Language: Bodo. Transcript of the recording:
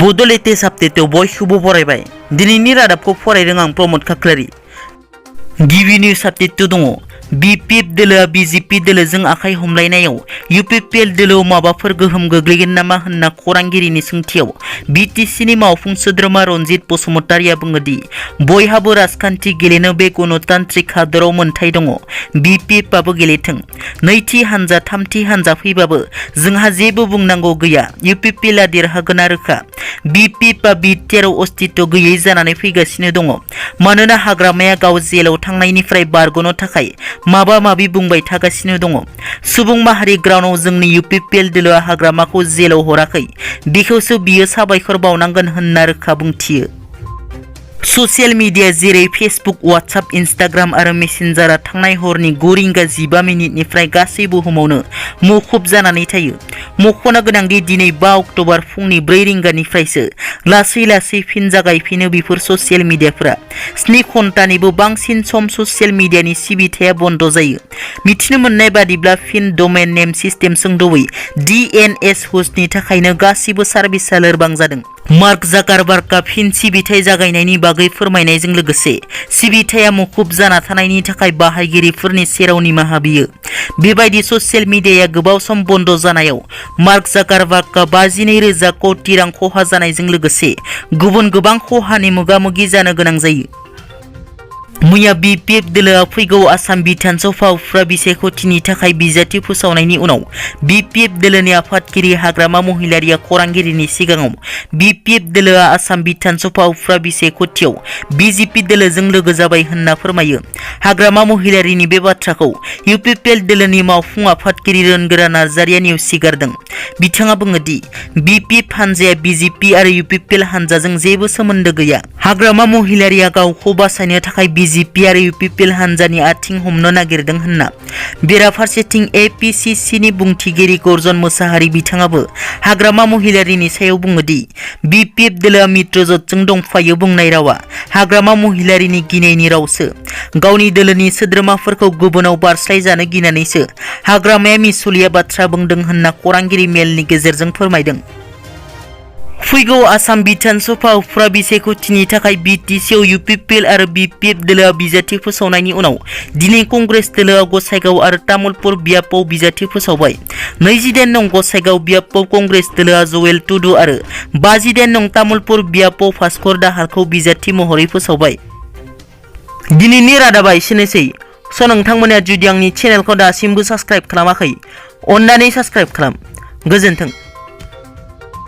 Bodo latest update बयखौबो बरायबाय। दिनैनि रादाबखौ फरायदों आं प्रमोद खाख्लारि। गिबि निउज अपडेट दङ। BPF दोलोआ BJP दोलोजों आखाइ हमलायनायाव UPPL दोलोआव माबाफोर गोहोम गोग्लैगोन नामा होनना खौरांगिरिनि सोंथियाव BTCनि मावफुं सोद्रोमा रनजित बसुमतारिया बुङो दि बयहाबो राजखान्थि गेलेनो बे गणतान्त्रिक हादराव मोन्थाय दङ। BPF आबो गेलेथों। नैथि हानजा थामथि हानजा फैबाबो जोंहा जेबो बुंनांगौ गैया। UPPL आ देरहागोना रोखा। BPF आ बिटिआरआव अस्तित्व गैयै जानानै फैगासिनो दङ। मानोना हाग्रामाया गाव जेलाव थांनायनिफ्राय बारग'नो थाखाय माबा माबि बुंबाय थागासिनो दङ। सुबुं माहारि ग्राउन्डआव जोंनि UPPL दोलोआ हाग्रामाखौ जेलाव हराखै। बेखौसो बियो साबायखर बावनांगोन होनना रोखा बुंथियो। ससियेल मिडिया जेरै फेसबुक, वाट्सएप, इन्स्टाग्राम आरो मेसेन्जारआ थांनाय हरनि 9 रिंगा 15 मिनिटनिफ्राय गासै बुहुमावनो मुखुब जानानै थायो। मख'नो गोनांदि दिनै 5 अक्ट'बर फुंनि 4 रिंगानिफ्रायसो लासै लासै फिन जागायफिनो बेफोर ससियेल मिडियाफोरा। 7 घन्टानिबो बांसिन सम ससियेल मिडियानि सिबिथाया बन्द जायो। मिथिनो मोननाय बादिब्ला फिन डमेन नेम सिस्टेम सोंदोबै DNS हस्टनि थाखायनो गासिबो सार्भिसआ लोरबां जादों। मार्क जाकारबार्गआ फिन सिबिथाय जागायनायनि बागै फोरमायनायजों लोगोसे सिबिथाया मुखुब जाना थानायनि थाखाय बाहायगिरिफोरनि सेराव निमाहा बियो। बेबायदि ससियेल मिडियाया गोबाव सम बन्द जानायाव मार्क जाकारबार्गआ 52,000 कोटी रां खहा जानायजों लोगोसे गुबुन गोबां खहानि मोगा-मोगि जानो गोनां जायो। मैया BPF दोलोआ फैगौ आसाम बिधान सभा उफ्रा बिसायख'थिनि थाखाय बिजाथि फोसावनायनि उनाव BPF दोलोनि आफादगिरि हाग्रामा महिलारिया खौरांगिरिनि सिगाङाव BPF दोलोआ आसाम बिधान सभा उफ्रा बिसायख'थियाव BJP दोलोजों लोगो जाबाय होनना फोरमायो। हाग्रामा महिलारिनि बे बाथ्राखौ UPPL दोलोनि मावफुं आफादगिरि रोनगोरा नार्जारिया नेवसिगारदों। बिथाङा बुङो दि BPF हानजाया BJP आरो UPPL हानजाजों जेबो सोमोन्दो गैया। हाग्रामा महिलारिया गावखौ बासायनो थाखाय BJP आरो UPPL हानजानि आथिं हमनो नागिरदों होनना। बेराफारसेथिं APCCनि बुंथिगिरि गर्जन मोसाहारि बिथाङाबो हाग्रामा महिलारिनि सायाव बुङो दि BPF दोलोआ मित्रजोटजों दंफायो बुंनाय रावा हाग्रामा महिलारिनि गिनायनि रावसो। गावनि दोलोनि सोद्रोमाफोरखौ गुबुनाव बारस्लायजानो गिनानैसो हाग्रामाया मिसलिया बाथ्रा बुंदों होनना खौरांगिरि मेलनि गेजेरजों फोरमायदों। फैगौ आसाम बिधान सभा उफ्रा बिसायख'थिनि थाखाय BTCआव UPPL आरो BPF दोलोआ बिजाथि फोसावनायनि उनाव दिनै कंग्रेस दोलोआ गसाइगाव आरो तामुलपुर बियाबाव बिजाथि फोसावबाय। 28 नं गसाइगाव बियाबाव कंग्रेस दोलोआ जवेल टुडु आरो 52 नं तामुलपुर बियाबाव भास्कर दाहारखौ बिजाथि महरै फोसावबाय। दिनैनि रादाबा एसेनोसै। नोंथांमोना जुदि आंनि चेनेलखौ दासिमबो साबस्क्राइब खालामाखै, अन्नानै साबस्क्राइब खालाम। गोजोन्थों।